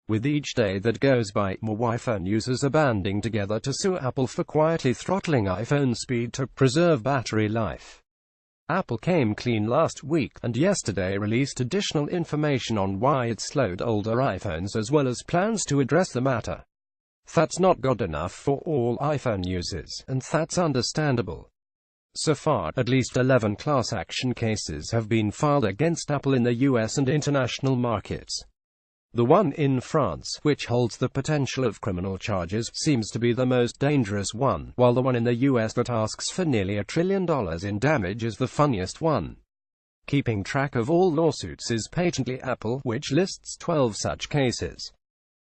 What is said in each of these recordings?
With each day that goes by, more iPhone users are banding together to sue Apple for quietly throttling iPhone speed to preserve battery life. Apple came clean last week, and yesterday released additional information on why it slowed older iPhones as well as plans to address the matter. That's not good enough for all iPhone users, and that's understandable. So far, at least 11 class action cases have been filed against Apple in the US and international markets. The one in France, which holds the potential of criminal charges, seems to be the most dangerous one, while the one in the US that asks for nearly $1 trillion in damage is the funniest one. Keeping track of all lawsuits is patently Apple, which lists 12 such cases.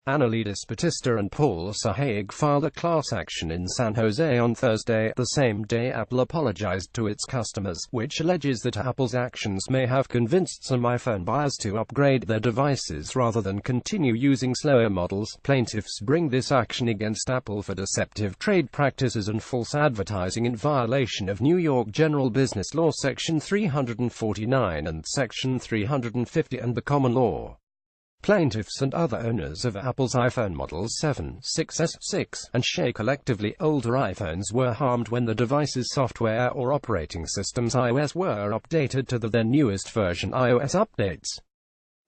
Aniledis, Batista and Sohayegh filed a class action in San Jose on Thursday, the same day Apple apologized to its customers, which alleges that Apple's actions may have convinced some iPhone buyers to upgrade their devices rather than continue using slower models. Plaintiffs bring this action against Apple for deceptive trade practices and false advertising in violation of New York General Business Law Section 349 and Section 350 and the common law. Plaintiffs and other owners of Apple's iPhone models 7, 6s, 6, and say collectively older iPhones were harmed when the device's software or operating system's iOS were updated to their newest version iOS updates.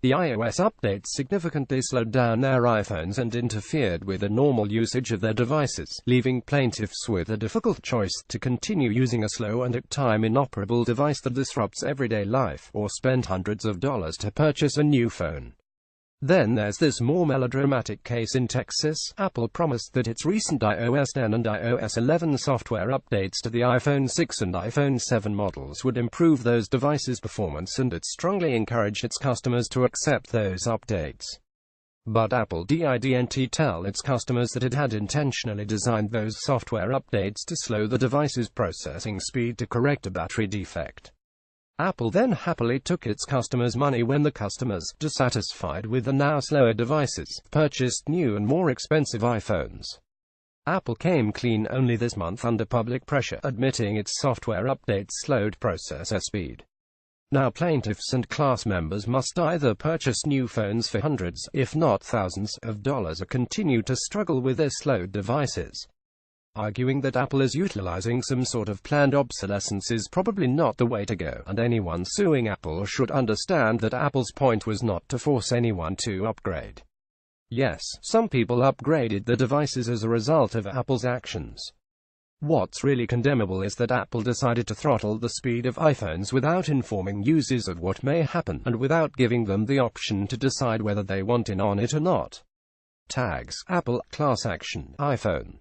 The iOS updates significantly slowed down their iPhones and interfered with the normal usage of their devices, leaving plaintiffs with a difficult choice: to continue using a slow and at times inoperable device that disrupts everyday life, or spend hundreds of dollars to purchase a new phone. Then there's this more melodramatic case in Texas. Apple promised that its recent iOS 10 and iOS 11 software updates to the iPhone 6 and iPhone 7 models would improve those devices' performance, and it strongly encouraged its customers to accept those updates. But Apple didn't tell its customers that it had intentionally designed those software updates to slow the device's processing speed to correct a battery defect. Apple then happily took its customers' money when the customers, dissatisfied with the now slower devices, purchased new and more expensive iPhones. Apple came clean only this month under public pressure, admitting its software updates slowed processor speed. Now plaintiffs and class members must either purchase new phones for hundreds, if not thousands, of dollars or continue to struggle with their slowed devices. Arguing that Apple is utilizing some sort of planned obsolescence is probably not the way to go, and anyone suing Apple should understand that Apple's point was not to force anyone to upgrade. Yes, some people upgraded the devices as a result of Apple's actions. What's really condemnable is that Apple decided to throttle the speed of iPhones without informing users of what may happen, and without giving them the option to decide whether they want in on it or not. Tags: Apple, class action, iPhone.